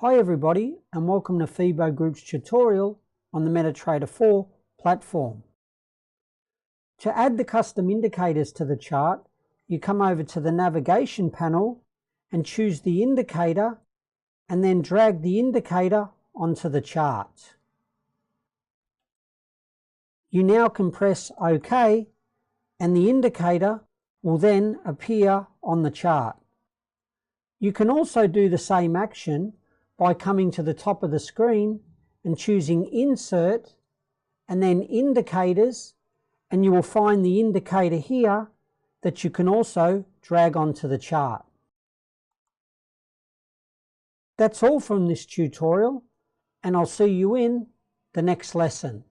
Hi everybody, and welcome to FIBO Group's tutorial on the Metatrader 4 platform. To add the custom indicators to the chart, you come over to the navigation panel and choose the indicator and then drag the indicator onto the chart. You now can press OK and the indicator will then appear on the chart. You can also do the same action by coming to the top of the screen and choosing Insert and then Indicators, and you will find the indicator here that you can also drag onto the chart. That's all from this tutorial, and I'll see you in the next lesson.